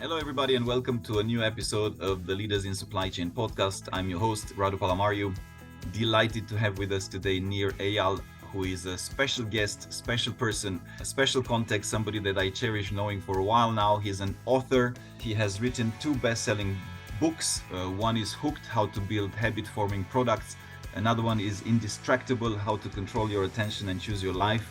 Hello, everybody, and welcome to a new episode of the Leaders in Supply Chain podcast. I'm your host, Radu Palamariu. Delighted to have with us today Nir Eyal, who is a special guest, special person, a special context, somebody that I cherish knowing for a while now. He's an author. He has written two best-selling books. One is Hooked, How to Build Habit-Forming Products. Another one is Indistractable, How to Control Your Attention and Choose Your Life.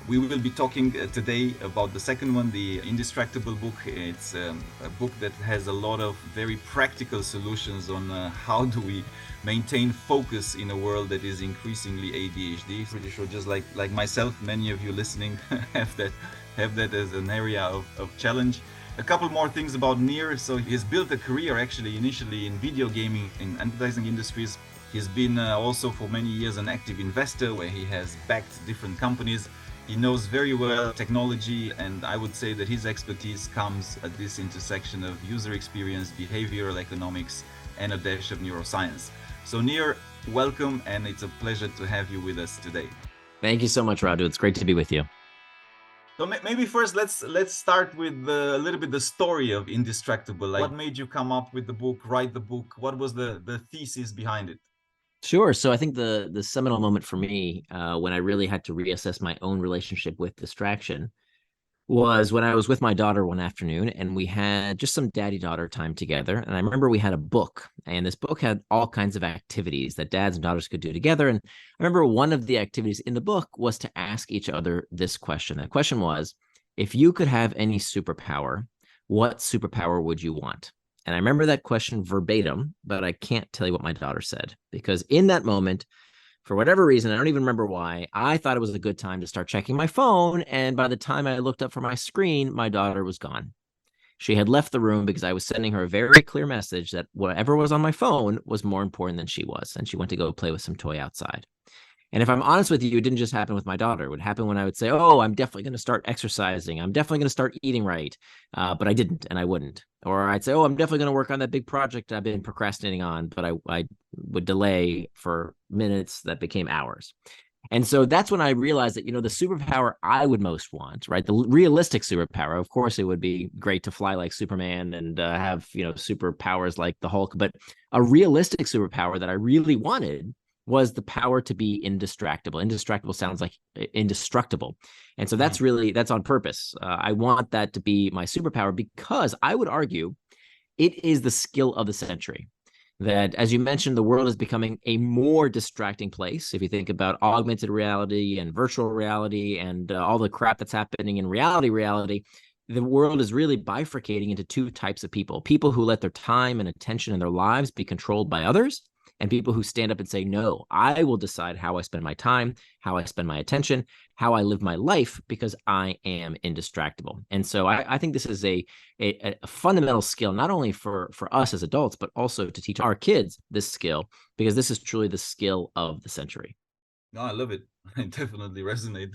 We will be talking today about the second one, the Indistractable book. It's a book that has a lot of very practical solutions on how do we maintain focus in a world that is increasingly ADHD. Pretty sure, just like myself, many of you listening have that as an area of challenge. A couple more things about Nir. So he's built a career actually initially in video gaming and advertising industries. He's been also for many years an active investor where he has backed different companies. He knows very well technology, and I would say that his expertise comes at this intersection of user experience, behavioral economics, and a dash of neuroscience. So Nir, welcome, and it's a pleasure to have you with us today. Thank you so much, Radu. It's great to be with you. So maybe first let's start with a little bit the story of Indistractable. Like, what made you come up with the book, write the book? What was the thesis behind it? Sure. So I think the seminal moment for me when I really had to reassess my own relationship with distraction was when I was with my daughter one afternoon and we had just some daddy-daughter time together. And I remember we had a book, and this book had all kinds of activities that dads and daughters could do together. And I remember one of the activities in the book was to ask each other this question. That question was, if you could have any superpower, what superpower would you want? And I remember that question verbatim, but I can't tell you what my daughter said, because in that moment, for whatever reason, I don't even remember why, I thought it was a good time to start checking my phone. And by the time I looked up from my screen, my daughter was gone. She had left the room because I was sending her a very clear message that whatever was on my phone was more important than she was. And she went to go play with some toy outside. And if I'm honest with you, it didn't just happen with my daughter. It would happen when I would say, oh, I'm definitely going to start exercising. I'm definitely going to start eating right. But I didn't, and I wouldn't. Or I'd say, oh, I'm definitely going to work on that big project I've been procrastinating on, but I would delay for minutes that became hours. And so that's when I realized that, the superpower I would most want, right? The realistic superpower, of course, it would be great to fly like Superman and have, superpowers like the Hulk. But a realistic superpower that I really wanted was the power to be indistractable. Indistractable sounds like indestructible. And so that's on purpose. I want that to be my superpower because I would argue it is the skill of the century. That, as you mentioned, the world is becoming a more distracting place. If you think about augmented reality and virtual reality and all the crap that's happening in reality, the world is really bifurcating into two types of people. People who let their time and attention and their lives be controlled by others, and people who stand up and say, no, I will decide how I spend my time, how I spend my attention, how I live my life, because I am indistractable. And so I think this is a fundamental skill, not only for us as adults, but also to teach our kids this skill, because this is truly the skill of the century. No, I love it. I definitely resonate.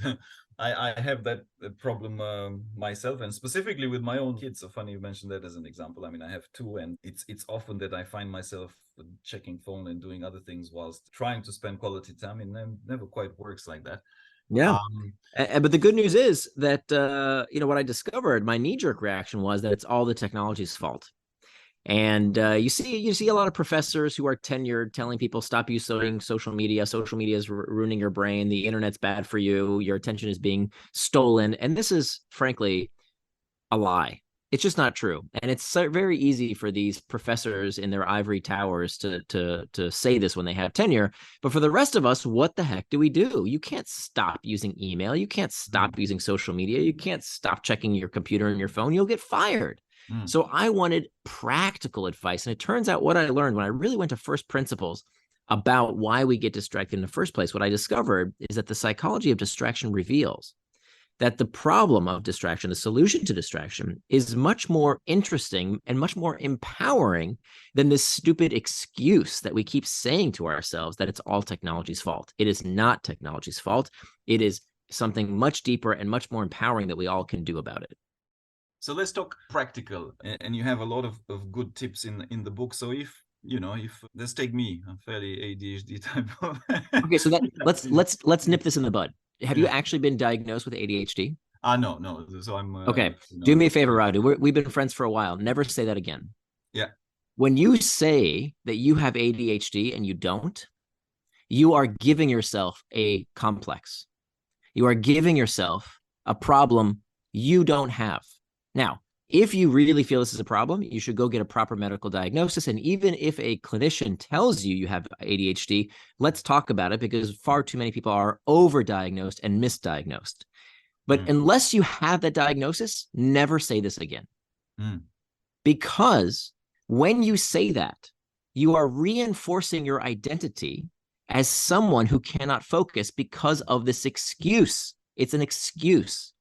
I have that problem myself, and specifically with my own kids. So funny you mentioned that as an example. I mean, I have two, and it's often that I find myself checking phone and doing other things whilst trying to spend quality time, and it never quite works like that. Yeah. But the good news is that, what I discovered, my knee-jerk reaction was that it's all the technology's fault. And you see a lot of professors who are tenured telling people, stop using social media. Social media is ruining your brain. The internet's bad for you. Your attention is being stolen. And this is, frankly, a lie. It's just not true. And it's very easy for these professors in their ivory towers to say this when they have tenure. But for the rest of us, what the heck do we do? You can't stop using email. You can't stop using social media. You can't stop checking your computer and your phone. You'll get fired. So I wanted practical advice. And it turns out what I learned when I really went to first principles about why we get distracted in the first place, what I discovered is that the psychology of distraction reveals that the problem of distraction, the solution to distraction, is much more interesting and much more empowering than this stupid excuse that we keep saying to ourselves that it's all technology's fault. It is not technology's fault. It is something much deeper and much more empowering that we all can do about it. So let's talk practical, and you have a lot of good tips in the book. So if let's take me, I'm fairly ADHD type of. Okay, so let's nip this in the bud. Have you actually been diagnosed with ADHD? No, no. So I'm, Okay. Do no, me a favor, Radu. We've been friends for a while. Never say that again. yeah. When you say that you have ADHD and you don't, you are giving yourself a complex. You are giving yourself a problem you don't have. Now, if you really feel this is a problem, you should go get a proper medical diagnosis. And even if a clinician tells you you have ADHD, let's talk about it, because far too many people are overdiagnosed and misdiagnosed. But unless you have that diagnosis, never say this again. Because when you say that, you are reinforcing your identity as someone who cannot focus because of this excuse. It's an excuse.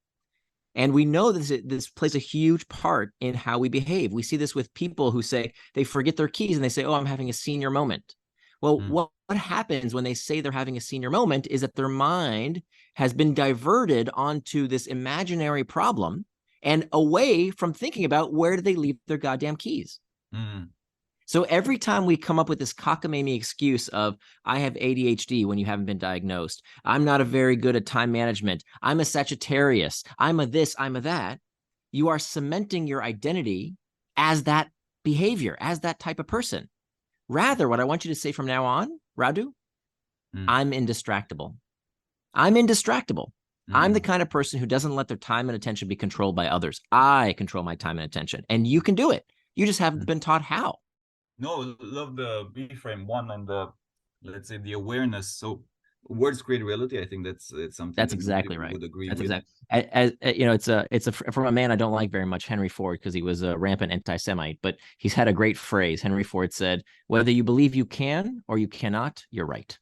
And we know this plays a huge part in how we behave. We see this with people who say they forget their keys and they say, oh, I'm having a senior moment. Well, what happens when they say they're having a senior moment is that their mind has been diverted onto this imaginary problem and away from thinking about where did they leave their goddamn keys. So every time we come up with this cockamamie excuse of, I have ADHD when you haven't been diagnosed, I'm not a very good at time management, I'm a Sagittarius, I'm a this, I'm a that, you are cementing your identity as that behavior, as that type of person. Rather, what I want you to say from now on, Radu, I'm indistractable. I'm indistractable. I'm the kind of person who doesn't let their time and attention be controlled by others. I control my time and attention, and you can do it. You just haven't been taught how. No, love the B-frame one and the, let's say, the awareness. So words create reality. I think it's something That's that most exactly people right. would agree That's with. exactly. As you know, it's a from a man I don't like very much, Henry Ford, because he was a rampant anti-Semite. But he's had a great phrase. Henry Ford said, "Whether you believe you can or you cannot, you're right."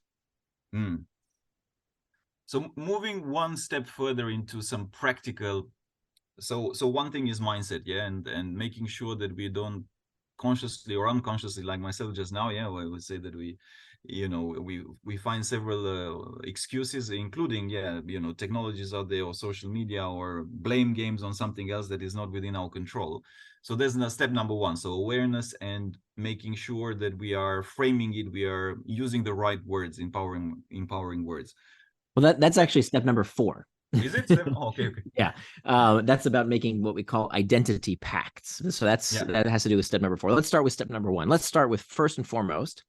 So moving one step further into some practical, so one thing is mindset, yeah, and making sure that we don't consciously or unconsciously, like myself just now, yeah, I would say that we find several excuses, including, yeah, technologies out there or social media or blame games on something else that is not within our control. So there's step number one. So awareness and making sure that we are framing it, we are using the right words, empowering words. Well, that's actually step number 4. Is it seven? Oh, okay, okay. Yeah, that's about making what we call identity pacts. So that has to do with step number 4. Let's start with step number 1. Let's start with, first and foremost,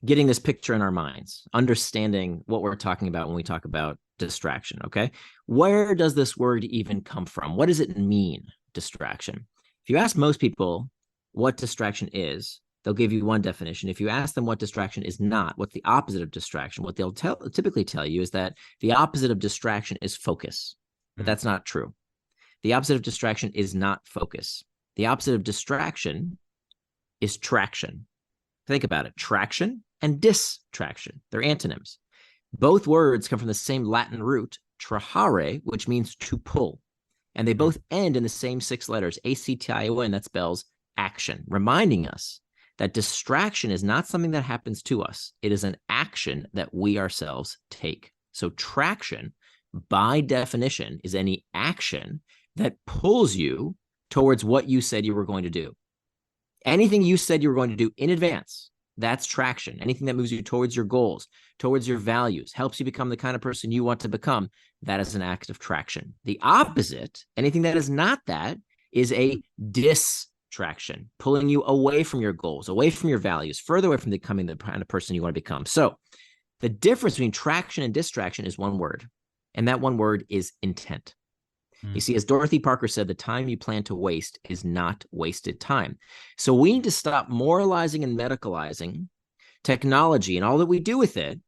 getting this picture in our minds, understanding what we're talking about when we talk about distraction. Okay, where does this word even come from? What does it mean, distraction? If you ask most people what distraction is, they'll give you one definition. If you ask them what distraction is not, what's the opposite of distraction, what they'll typically tell you is that the opposite of distraction is focus. But that's not true. The opposite of distraction is not focus. The opposite of distraction is traction. Think about it. Traction and distraction. They're antonyms. Both words come from the same Latin root, trahare, which means to pull. And they both end in the same 6 letters, A-C-T-I-O-N, that spells action, reminding us that distraction is not something that happens to us. It is an action that we ourselves take. So traction, by definition, is any action that pulls you towards what you said you were going to do. Anything you said you were going to do in advance, that's traction. Anything that moves you towards your goals, towards your values, helps you become the kind of person you want to become, that is an act of traction. The opposite, anything that is not that, is a distraction, pulling you away from your goals, away from your values, further away from becoming the kind of person you want to become. So the difference between traction and distraction is one word, and that one word is intent. You see, as Dorothy Parker said, the time you plan to waste is not wasted time. So we need to stop moralizing and medicalizing technology and all that we do with it,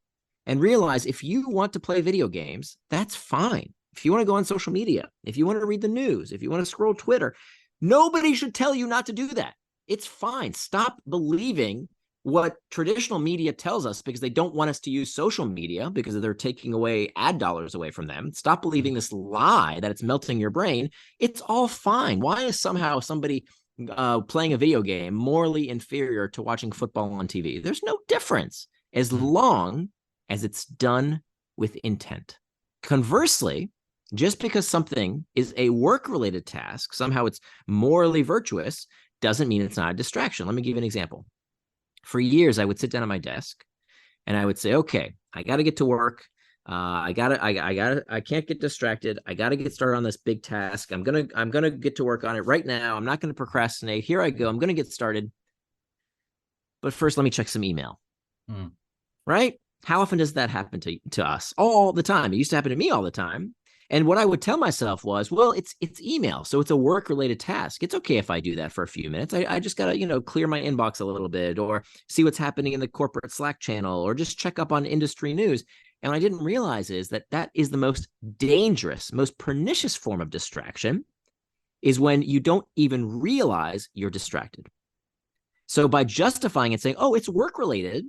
and realize if you want to play video games, that's fine. If you want to go on social media, if you want to read the news, if you want to scroll Twitter, nobody should tell you not to do that. It's fine. Stop believing what traditional media tells us because they don't want us to use social media because they're taking away ad dollars away from them. Stop believing this lie that it's melting your brain. It's all fine. Why is somehow somebody playing a video game morally inferior to watching football on TV? There's no difference as long as it's done with intent. Conversely, just because something is a work-related task, somehow it's morally virtuous, doesn't mean it's not a distraction. Let me give you an example. For years, I would sit down at my desk and I would say, okay, I got to get to work. I can't get distracted. I gotta get started on this big task. I'm gonna get to work on it right now. I'm not gonna procrastinate. Here I go. I'm gonna get started. But first, let me check some email. Right? How often does that happen to us? All the time. It used to happen to me all the time. And what I would tell myself was, well, it's email, so it's a work-related task. It's okay if I do that for a few minutes. I just gotta, clear my inbox a little bit, or see what's happening in the corporate Slack channel, or just check up on industry news. And what I didn't realize is that is the most dangerous, most pernicious form of distraction, is when you don't even realize you're distracted. So by justifying and saying, oh, it's work-related,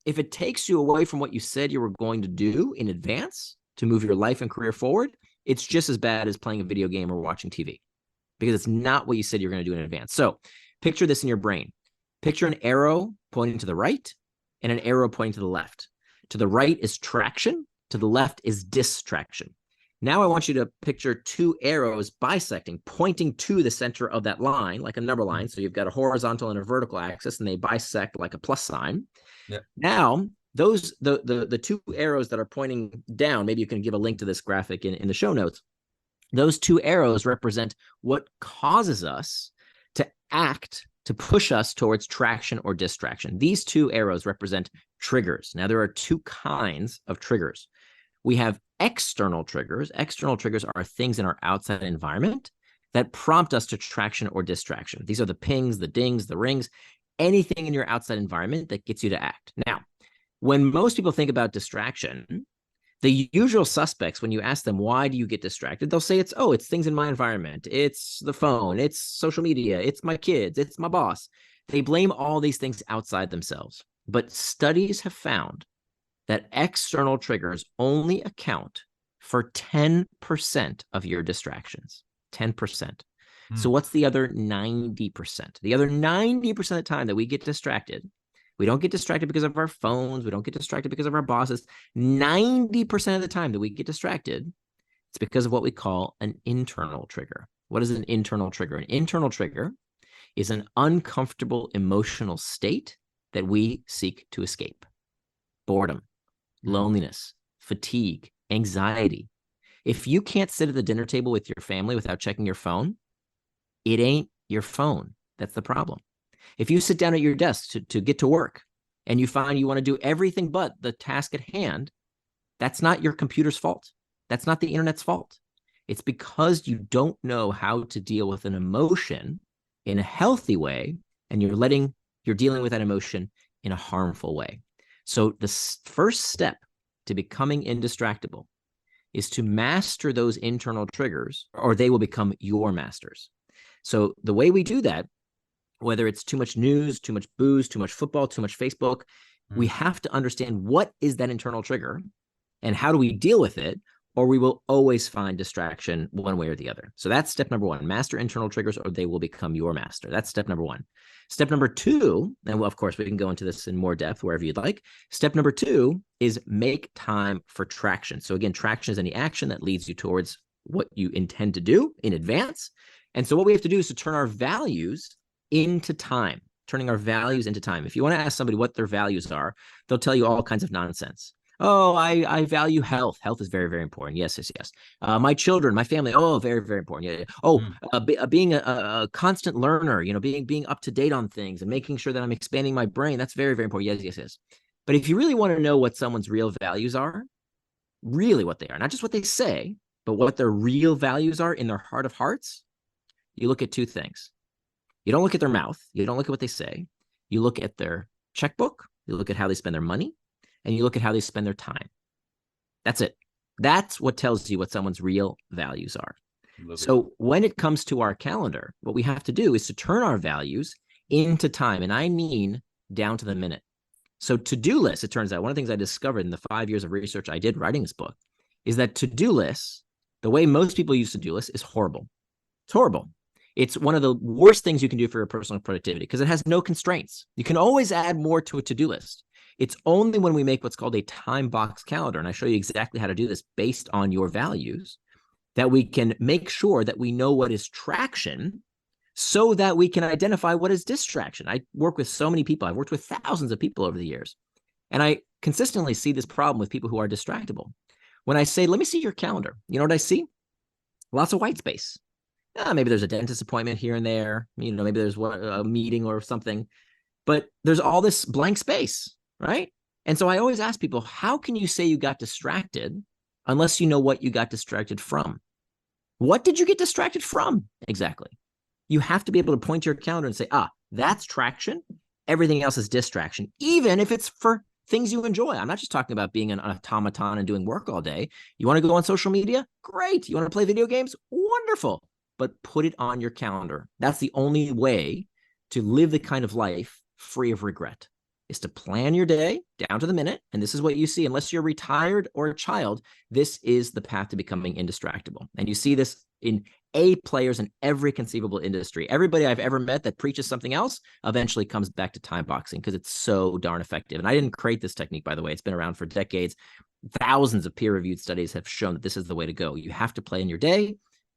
if it takes you away from what you said you were going to do in advance to move your life and career forward, it's just as bad as playing a video game or watching TV, because it's not what you said you're going to do in advance. So picture this in your brain. Picture an arrow pointing to the right and an arrow pointing to the left. To the right is traction. To the left is distraction. Now I want you to picture two arrows bisecting, pointing to the center of that line, like a number line. So you've got a horizontal and a vertical axis, and they bisect like a plus sign. Yeah. Now, those the two arrows that are pointing down, maybe you can give a link to this graphic in the show notes. Those two arrows represent what causes us to act, to push us towards traction or distraction. These two arrows represent triggers. Now, there are two kinds of triggers. We have external triggers. External triggers are things in our outside environment that prompt us to traction or distraction. These are the pings, the dings, the rings, anything in your outside environment that gets you to act. Now, when most people think about distraction, the usual suspects, when you ask them, why do you get distracted? They'll say it's things in my environment. It's the phone. It's social media. It's my kids. It's my boss. They blame all these things outside themselves. But studies have found that external triggers only account for 10% of your distractions. 10%. So what's the other 90%? The other 90% of the time that we get distracted, we don't get distracted because of our phones. We don't get distracted because of our bosses. 90% of the time that we get distracted, it's because of what we call an internal trigger. What is an internal trigger? An internal trigger is an uncomfortable emotional state that we seek to escape. Boredom, loneliness, fatigue, anxiety. If you can't sit at the dinner table with your family without checking your phone, it ain't your phone. That's the problem. If you sit down at your desk to get to work and you find you want to do everything but the task at hand, that's not your computer's fault. That's not the internet's fault. It's because you don't know how to deal with an emotion in a healthy way, and you're dealing with that emotion in a harmful way. So the first step to becoming indistractable is to master those internal triggers, or they will become your masters. So the way we do that, whether it's too much news, too much booze, too much football, too much Facebook, we have to understand what is that internal trigger and how do we deal with it, or we will always find distraction one way or the other. So that's step number one. Master internal triggers, or they will become your master. That's step number one. Step number two, and of course, we can go into this in more depth wherever you'd like. Step number two is make time for traction. So again, traction is any action that leads you towards what you intend to do in advance. And so what we have to do is to turn our values into time, turning our values into time. If you want to ask somebody what their values are, they'll tell you all kinds of nonsense. Oh, I value health. Health is very, very important. Yes, yes, yes. My children, my family. Oh, very, very important. Yeah, yeah. Oh, being a constant learner, being up to date on things and making sure that I'm expanding my brain. That's very, very important. Yes, yes, yes. But if you really want to know what someone's real values are, really what they are, not just what they say, but what their real values are in their heart of hearts, you look at two things. You don't look at their mouth. You don't look at what they say. You look at their checkbook. You look at how they spend their money. And you look at how they spend their time. That's it. That's what tells you what someone's real values are. So when it comes to our calendar, what we have to do is to turn our values into time. And I mean down to the minute. So to-do lists, it turns out, one of the things I discovered in the 5 years of research I did writing this book is that to-do lists, the way most people use to-do lists, is horrible. It's horrible. It's one of the worst things you can do for your personal productivity because it has no constraints. You can always add more to a to-do list. It's only when we make what's called a time box calendar, and I show you exactly how to do this based on your values, that we can make sure that we know what is traction so that we can identify what is distraction. I work with so many people. I've worked with thousands of people over the years, and I consistently see this problem with people who are distractible. When I say, let me see your calendar, you know what I see? Lots of white space. Maybe there's a dentist appointment here and there. Maybe there's a meeting or something, but there's all this blank space, right? And so I always ask people, how can you say you got distracted unless you know what you got distracted from? What did you get distracted from exactly? You have to be able to point to your calendar and say, that's traction. Everything else is distraction, even if it's for things you enjoy. I'm not just talking about being an automaton and doing work all day. You want to go on social media? Great. You want to play video games? Wonderful. But put it on your calendar. That's the only way to live the kind of life free of regret, is to plan your day down to the minute. And this is what you see. Unless you're retired or a child, this is the path to becoming indistractable. And you see this in A players in every conceivable industry. Everybody I've ever met that preaches something else eventually comes back to time boxing because it's so darn effective. And I didn't create this technique, by the way. It's been around for decades. Thousands of peer-reviewed studies have shown that this is the way to go. You have to play in your day.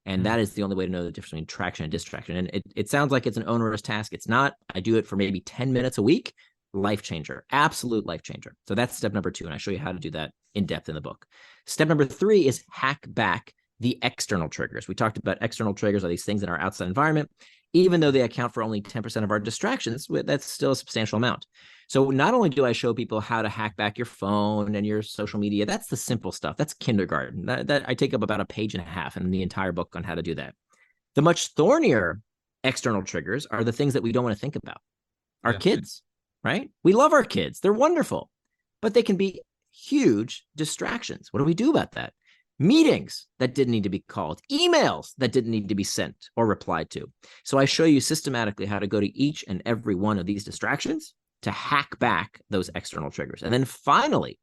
And that is the only way to know the difference between traction and distraction. And it sounds like it's an onerous task. It's not. I do it for maybe 10 minutes a week. Life changer, absolute life changer. So that's step number 2. And I show you how to do that in depth in the book. Step number 3 is hack back the external triggers. We talked about external triggers are these things in our outside environment. Even though they account for only 10% of our distractions, that's still a substantial amount. So not only do I show people how to hack back your phone and your social media, that's the simple stuff. That's kindergarten. That I take up about a page and a half in the entire book on how to do that. The much thornier external triggers are the things that we don't want to think about. Our kids, right? We love our kids. They're wonderful, but they can be huge distractions. What do we do about that? Meetings that didn't need to be called, emails that didn't need to be sent or replied to. So I show you systematically how to go to each and every one of these distractions to hack back those external triggers. And then finally,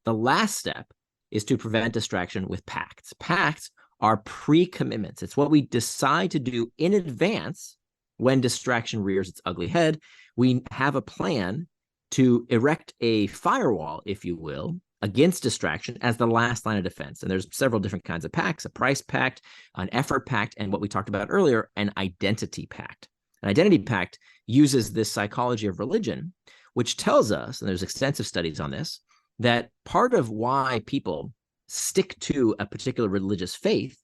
the last step is to prevent distraction with pacts. Pacts are pre-commitments. It's what we decide to do in advance when distraction rears its ugly head. We have a plan to erect a firewall, if you will, against distraction as the last line of defense. And there's several different kinds of pacts: a price pact, an effort pact, and what we talked about earlier, an identity pact. An identity pact uses this psychology of religion, which tells us, and there's extensive studies on this, that part of why people stick to a particular religious faith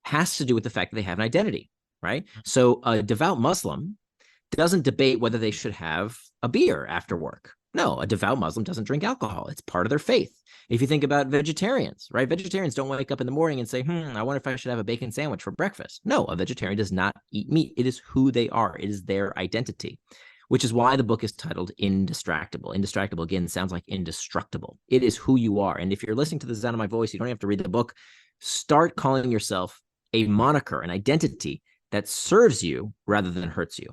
has to do with the fact that they have an identity, right? So a devout Muslim doesn't debate whether they should have a beer after work. No, a devout Muslim doesn't drink alcohol. It's part of their faith. If you think about vegetarians, right? Vegetarians don't wake up in the morning and say, I wonder if I should have a bacon sandwich for breakfast. No, a vegetarian does not eat meat. It is who they are. It is their identity, which is why the book is titled Indistractable. Indistractable, again, sounds like indestructible. It is who you are. And if you're listening to the sound of my voice, you don't have to read the book. Start calling yourself a moniker, an identity that serves you rather than hurts you.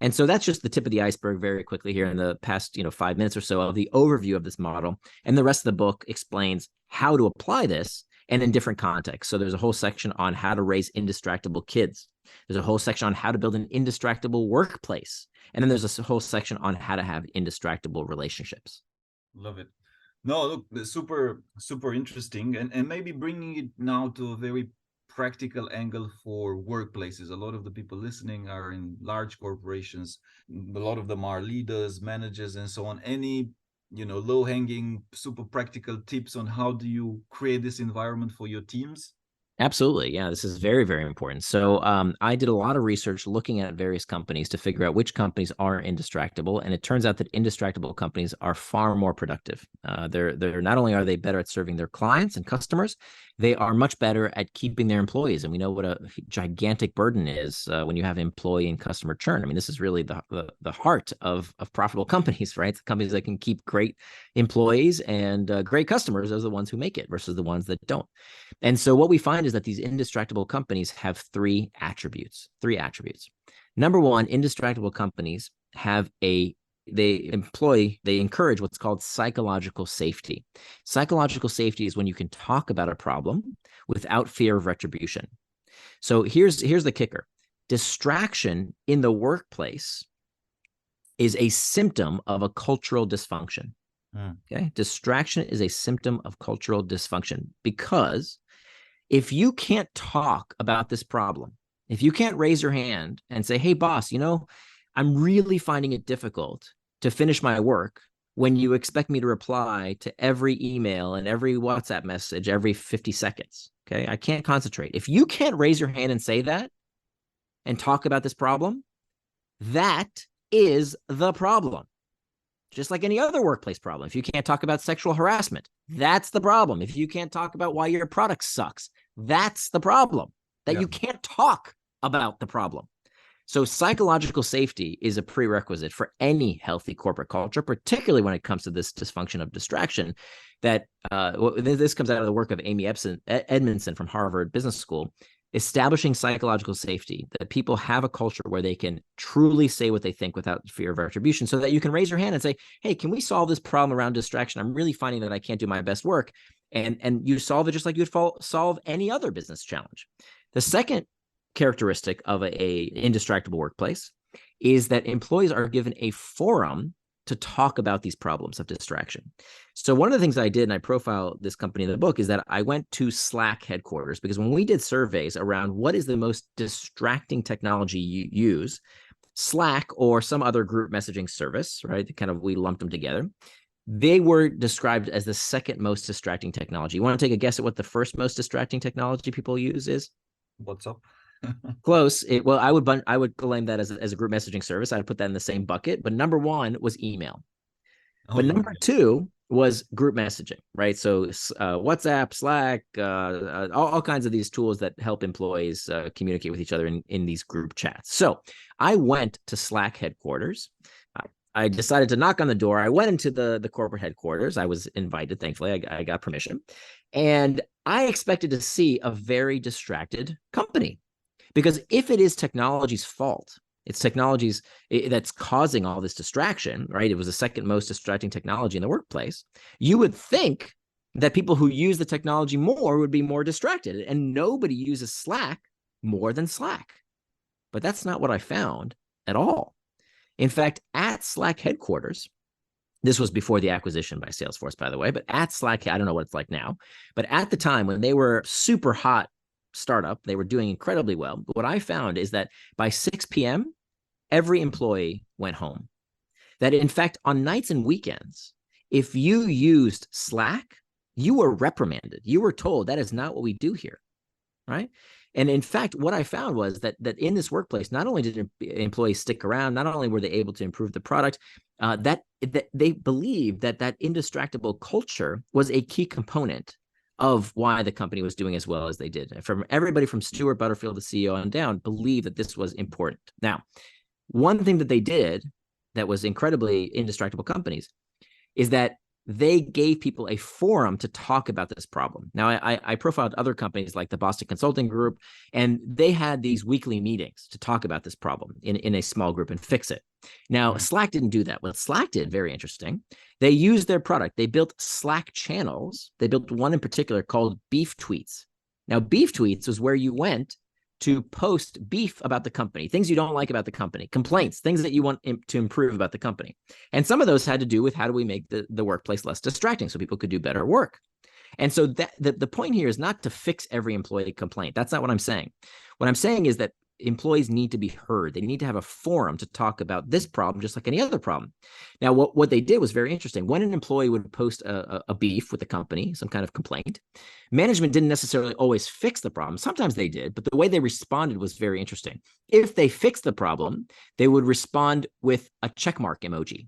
And so that's just the tip of the iceberg very quickly here in the past 5 minutes or so of the overview of this model. And the rest of the book explains how to apply this and in different contexts. So there's a whole section on how to raise indistractable kids. There's a whole section on how to build an indistractable workplace. And then there's a whole section on how to have indistractable relationships. Love it. No, look, super, super interesting. And maybe bringing it now to a very practical angle for workplaces. A lot of the people listening are in large corporations. A lot of them are leaders, managers, and so on. Any low-hanging, super practical tips on how do you create this environment for your teams? Absolutely. Yeah, this is very, very important. So I did a lot of research looking at various companies to figure out which companies are indistractable. And it turns out that indistractable companies are far more productive. They're not only are they better at serving their clients and customers, they are much better at keeping their employees. And we know what a gigantic burden is when you have employee and customer churn. I mean, this is really the heart of profitable companies, right? The companies that can keep great employees and great customers are the ones who make it versus the ones that don't. And so what we find is that these indistractable companies have three attributes. Number one, indistractable companies they encourage what's called psychological safety. Psychological safety is when you can talk about a problem without fear of retribution. So here's the kicker. Distraction in the workplace is a symptom of a cultural dysfunction. Okay? Distraction is a symptom of cultural dysfunction because if you can't talk about this problem, if you can't raise your hand and say, hey, boss, I'm really finding it difficult to finish my work when you expect me to reply to every email and every WhatsApp message every 50 seconds? Okay. I can't concentrate. If you can't raise your hand and say that and talk about this problem, that is the problem. Just like any other workplace problem. If you can't talk about sexual harassment, that's the problem. If you can't talk about why your product sucks, that's the problem. That you can't talk about the problem. So psychological safety is a prerequisite for any healthy corporate culture, particularly when it comes to this dysfunction of distraction. That this comes out of the work of Amy Edmondson from Harvard Business School, establishing psychological safety, that people have a culture where they can truly say what they think without fear of retribution, so that you can raise your hand and say, hey, can we solve this problem around distraction? I'm really finding that I can't do my best work. And you solve it just like you'd solve any other business challenge. The second characteristic of a Indistractable workplace is that employees are given a forum to talk about these problems of distraction. So one of the things I did, and I profile this company in the book, is that I went to Slack headquarters, because when we did surveys around what is the most distracting technology you use, Slack or some other group messaging service, right? Kind of, we lumped them together. They were described as the second most distracting technology. You want to take a guess at what the first most distracting technology people use is? What's up? Close. Well, I would claim that as a group messaging service. I'd put that in the same bucket. But number one was email. But number two was group messaging, right? So WhatsApp, Slack, all kinds of these tools that help employees communicate with each other in these group chats. So I went to Slack headquarters. I decided to knock on the door. I went into the corporate headquarters. I was invited, thankfully. I got permission. And I expected to see a very distracted company. Because if it is technology's fault, it's technology's that's causing all this distraction, right? It was the second most distracting technology in the workplace. You would think that people who use the technology more would be more distracted, and nobody uses Slack more than Slack. But that's not what I found at all. In fact, at Slack headquarters, this was before the acquisition by Salesforce, by the way, but at Slack, I don't know what it's like now, but at the time when they were super hot startup, they were doing incredibly well. But what I found is that by 6 p.m., every employee went home. That in fact, on nights and weekends, if you used Slack, you were reprimanded. You were told that is not what we do here, right? And in fact, what I found was that in this workplace, not only did employees stick around, not only were they able to improve the product, that they believed that Indistractable culture was a key component of why the company was doing as well as they did. From everybody from Stuart Butterfield, the CEO, on down, believed that this was important. Now, one thing that they did that was incredibly Indistractable companies is that they gave people a forum to talk about this problem. Now, I profiled other companies like the Boston Consulting Group, and they had these weekly meetings to talk about this problem in a small group and fix it. Now, Slack didn't do that. What Slack did, very interesting, they used their product. They built Slack channels. They built one in particular called Beef Tweets. Now, Beef Tweets was where you went to post beef about the company, things you don't like about the company, complaints, things that you want to improve about the company. And some of those had to do with how do we make the workplace less distracting so people could do better work. And so the point here is not to fix every employee complaint. That's not what I'm saying. What I'm saying is that employees need to be heard. They need to have a forum to talk about this problem, just like any other problem. Now, what they did was very interesting. When an employee would post a beef with the company, some kind of complaint, management didn't necessarily always fix the problem. Sometimes they did, but the way they responded was very interesting. If they fixed the problem, they would respond with a checkmark emoji.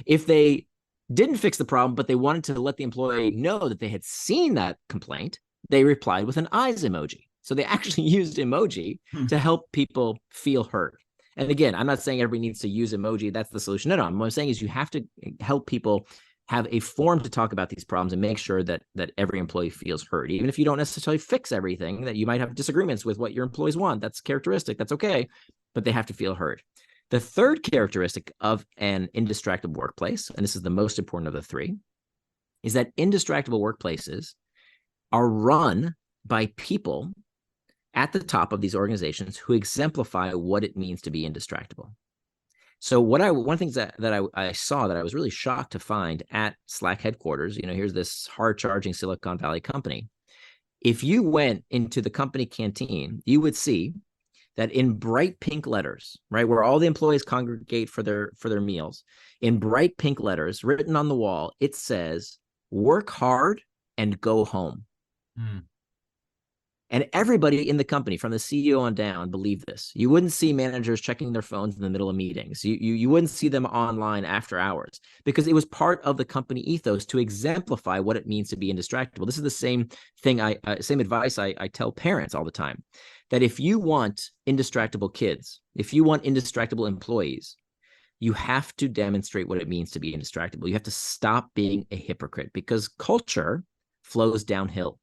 If they didn't fix the problem, but they wanted to let the employee know that they had seen that complaint, they replied with an eyes emoji. So they actually used emoji to help people feel heard. And again, I'm not saying everybody needs to use emoji. That's the solution. No. What I'm saying is you have to help people have a forum to talk about these problems and make sure that every employee feels heard. Even if you don't necessarily fix everything, that you might have disagreements with what your employees want. That's characteristic. That's okay. But they have to feel heard. The third characteristic of an Indistractable workplace, and this is the most important of the three, is that Indistractable workplaces are run by people at the top of these organizations who exemplify what it means to be indistractable. So one of the things that I saw that I was really shocked to find at Slack headquarters, here's this hard-charging Silicon Valley company. If you went into the company canteen, you would see that in bright pink letters, right, where all the employees congregate for their meals, in bright pink letters written on the wall, it says, "Work hard and go home." Hmm. And everybody in the company, from the CEO on down, believed this. You wouldn't see managers checking their phones in the middle of meetings. You wouldn't see them online after hours, because it was part of the company ethos to exemplify what it means to be indistractable. This is the same thing, same advice I tell parents all the time, that if you want indistractable kids, if you want indistractable employees, you have to demonstrate what it means to be indistractable. You have to stop being a hypocrite, because culture flows downhill.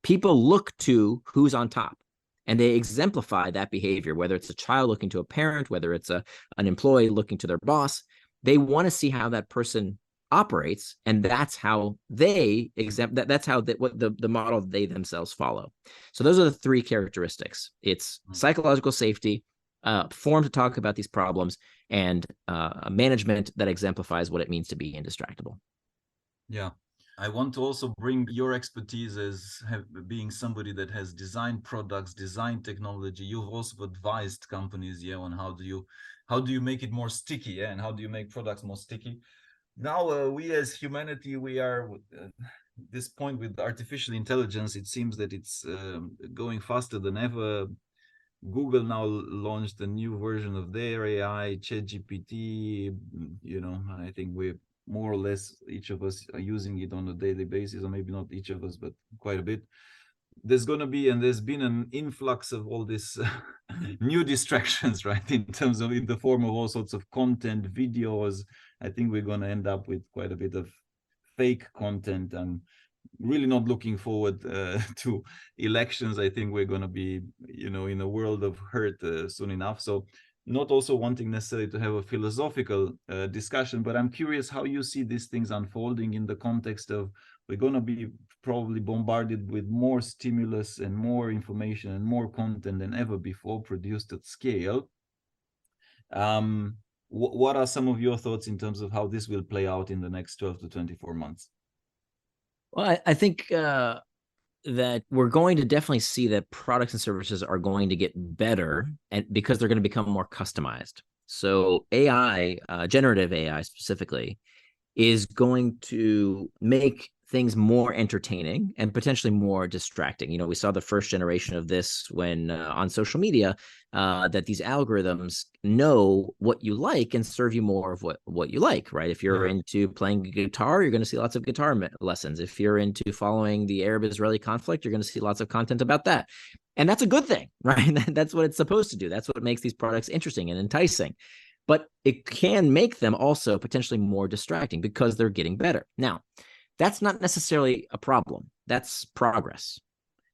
People look to who's on top, and they exemplify that behavior, whether it's a child looking to a parent, whether it's an employee looking to their boss. They want to see how that person operates, and that's how they that's how what the model they themselves follow. So those are the three characteristics. It's psychological safety, form to talk about these problems, and a management that exemplifies what it means to be indistractable. Yeah. I want to also bring your expertise as being somebody that has designed products, designed technology. You've also advised companies, yeah, on how do you make it more sticky, yeah, and how do you make products more sticky. Now, we as humanity, we are this point with artificial intelligence. It seems that it's going faster than ever. Google now launched a new version of their AI, ChatGPT. You know, I think we're more or less, each of us are using it on a daily basis, or maybe not each of us, but quite a bit. There's going to be, and there's been an influx of all this new distractions, right? In terms of, in the form of all sorts of content, videos. I think we're going to end up with quite a bit of fake content. I'm really not looking forward to elections. I think we're going to be, you know, in a world of hurt soon enough. So not also wanting necessarily to have a philosophical discussion, but I'm curious how you see these things unfolding in the context of, we're going to be probably bombarded with more stimulus and more information and more content than ever before, produced at scale. What are some of your thoughts in terms of how this will play out in the next 12 to 24 months? Well, I think that we're going to definitely see that products and services are going to get better, and because they're going to become more customized. So AI, generative AI specifically, is going to make things more entertaining and potentially more distracting. You know, we saw the first generation of this when on social media, that these algorithms know what you like and serve you more of what you like, right? If you're into playing guitar, you're going to see lots of guitar lessons. If you're into following the Arab-Israeli conflict, you're going to see lots of content about that. And that's a good thing, right? That's what it's supposed to do. That's what makes these products interesting and enticing. But it can make them also potentially more distracting because they're getting better. Now, that's not necessarily a problem. That's progress.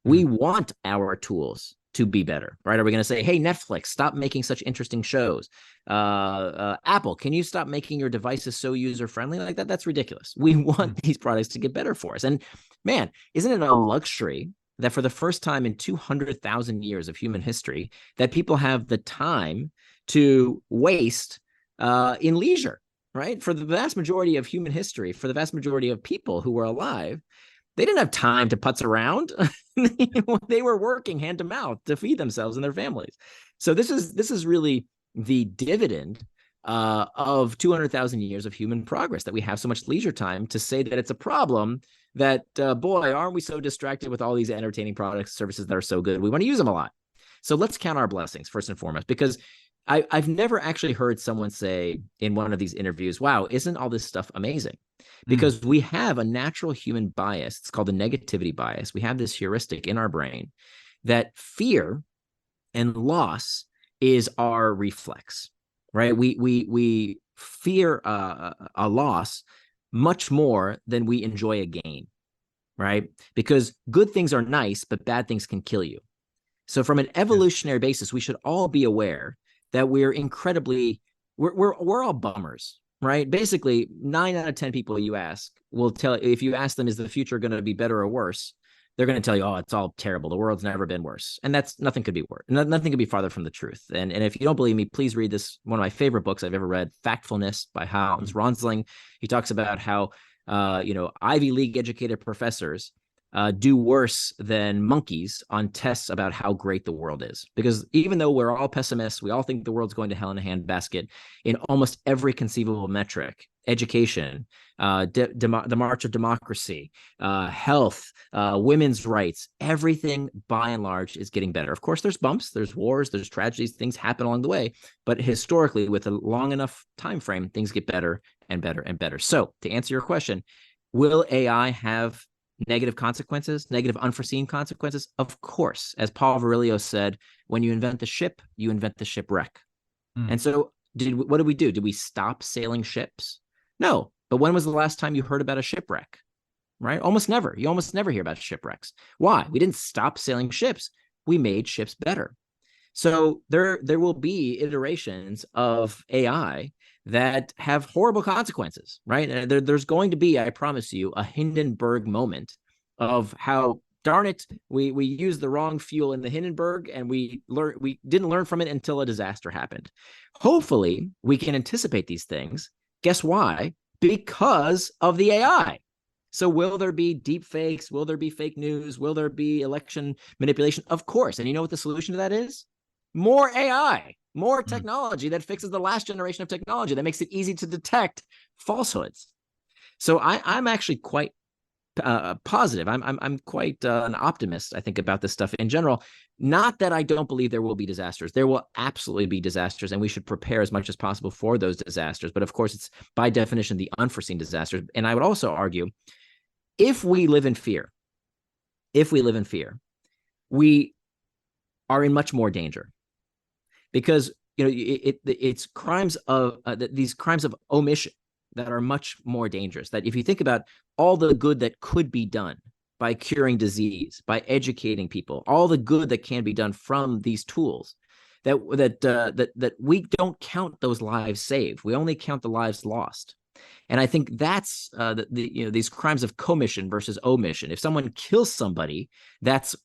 We want our tools to be better, right? Are we going to say, hey, Netflix, stop making such interesting shows? Apple, can you stop making your devices so user-friendly like that? That's ridiculous. We want these products to get better for us. And man, isn't it a luxury that for the first time in 200,000 years of human history, that people have the time to waste in leisure, right? For the vast majority of human history, for the vast majority of people who were alive, they didn't have time to putz around. They were working hand to mouth to feed themselves and their families. So this is really the dividend of 200,000 years of human progress, that we have so much leisure time to say that it's a problem, that boy, aren't we so distracted with all these entertaining products, services that are so good, we want to use them a lot. So let's count our blessings first and foremost, because I've never actually heard someone say in one of these interviews, wow, isn't all this stuff amazing? Because we have a natural human bias. It's called the negativity bias. We have this heuristic in our brain that fear and loss is our reflex, right? We fear a loss much more than we enjoy a gain, right? Because good things are nice, but bad things can kill you. So from an evolutionary basis, we should all be aware that we're all bummers, right? Basically, 9 out of 10 people you ask will tell, if you ask them, is the future going to be better or worse? They're going to tell you, oh, it's all terrible. The world's never been worse. And that's, nothing could be worse. Nothing could be farther from the truth. And if you don't believe me, please read this, one of my favorite books I've ever read, Factfulness by Hans Ronsling. He talks about how, Ivy League educated professors do worse than monkeys on tests about how great the world is. Because even though we're all pessimists, we all think the world's going to hell in a handbasket in almost every conceivable metric: education, the march of democracy, health, women's rights. Everything by and large is getting better. Of course, there's bumps, there's wars, there's tragedies, things happen along the way. But historically, with a long enough time frame, things get better and better and better. So to answer your question, will AI have negative consequences, negative unforeseen consequences? Of course. As Paul Virilio said, when you invent the ship, you invent the shipwreck. And so what did we do? Did we stop sailing ships? No. But when was the last time you heard about a shipwreck? Right? Almost never. You almost never hear about shipwrecks. Why? We didn't stop sailing ships. We made ships better. So there will be iterations of AI that have horrible consequences, right? There's going to be, I promise you, a Hindenburg moment of how, darn it, we used the wrong fuel in the Hindenburg, and we didn't learn from it until a disaster happened. Hopefully, we can anticipate these things. Guess why? Because of the AI. So will there be deep fakes? Will there be fake news? Will there be election manipulation? Of course. And you know what the solution to that is? More AI, more technology that fixes the last generation of technology, that makes it easy to detect falsehoods. So I'm actually quite positive. I'm quite an optimist, I think, about this stuff in general. Not that I don't believe there will be disasters. There will absolutely be disasters, and we should prepare as much as possible for those disasters. But of course, it's by definition the unforeseen disasters. And I would also argue, if we live in fear, we are in much more danger. Because it's crimes of these crimes of omission that are much more dangerous. That if you think about all the good that could be done by curing disease, by educating people, all the good that can be done from these tools, that we don't count those lives saved. We only count the lives lost. And I think that's these crimes of commission versus omission. If someone kills somebody, that's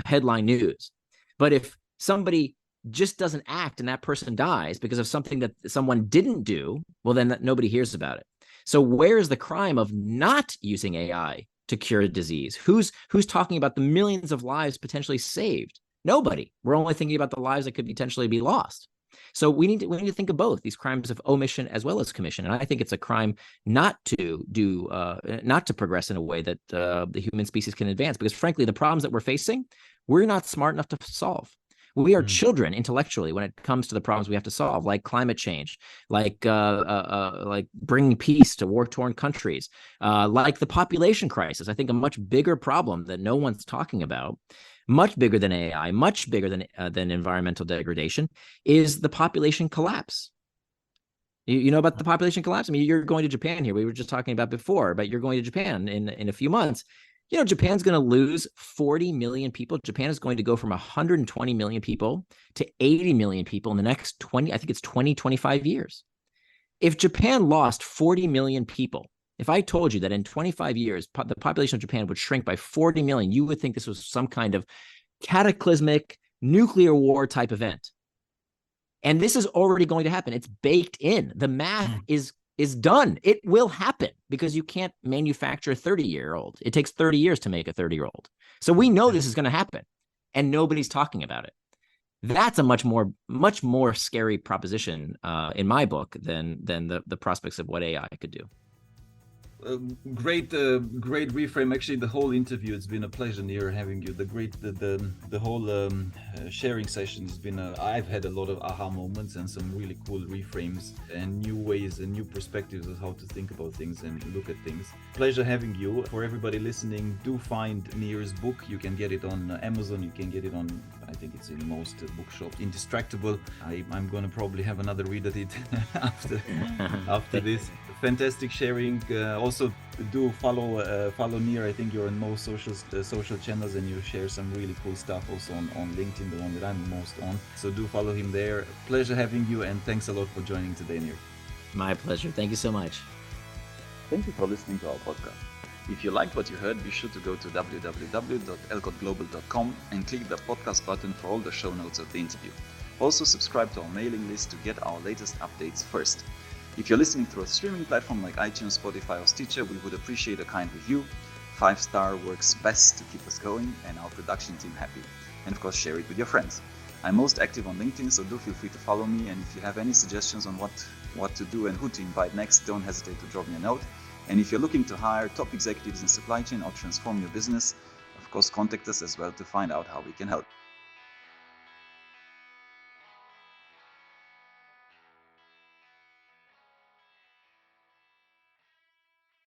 headline news. But if somebody just doesn't act and that person dies because of something that someone didn't do, well, then nobody hears about it. So where is the crime of not using AI to cure a disease? Who's talking about the millions of lives potentially saved? Nobody. We're only thinking about the lives that could potentially be lost. So we need to think of both these crimes of omission as well as commission. And I think it's a crime not to progress in a way that the human species can advance, because frankly, the problems that we're facing, we're not smart enough to solve. We are children intellectually when it comes to the problems we have to solve, like climate change, like bringing peace to war-torn countries, like the population crisis. I think a much bigger problem that no one's talking about, much bigger than AI, much bigger than environmental degradation, is the population collapse. You know about the population collapse? I mean, you're going to Japan here. We were just talking about before, but you're going to Japan in a few months. Japan's going to lose 40 million people. Japan is going to go from 120 million people to 80 million people in the next 25 years. If Japan lost 40 million people, if I told you that in 25 years, the population of Japan would shrink by 40 million, you would think this was some kind of cataclysmic nuclear war type event. And this is already going to happen. It's baked in. The math is done. It will happen because you can't manufacture a 30-year-old. It takes 30 years to make a 30-year-old. So we know this is going to happen, and nobody's talking about it. That's a much more scary proposition in my book than the prospects of what AI could do. Great reframe. Actually, the whole interview, it's been a pleasure, Nir, having you. The whole sharing session has been. I've had a lot of aha moments and some really cool reframes and new ways and new perspectives of how to think about things and look at things. Pleasure having you. For everybody listening, do find Nir's book. You can get it on Amazon. You can get it on, I think it's in most bookshops. Indistractable. I'm going to probably have another read at it after this. Fantastic sharing. Also, do follow Nir. I think you're on most social channels, and you share some really cool stuff also on LinkedIn, the one that I'm most on. So do follow him there. Pleasure having you, and thanks a lot for joining today, Nir. My pleasure. Thank you so much. Thank you for listening to our podcast. If you liked what you heard, be sure to go to www.elcottglobal.com and click the podcast button for all the show notes of the interview. Also, subscribe to our mailing list to get our latest updates first. If you're listening through a streaming platform like iTunes, Spotify, or Stitcher, we would appreciate a kind review. 5-star works best to keep us going and our production team happy. And of course, share it with your friends. I'm most active on LinkedIn, so do feel free to follow me. And if you have any suggestions on what to do and who to invite next, don't hesitate to drop me a note. And if you're looking to hire top executives in supply chain or transform your business, of course, contact us as well to find out how we can help.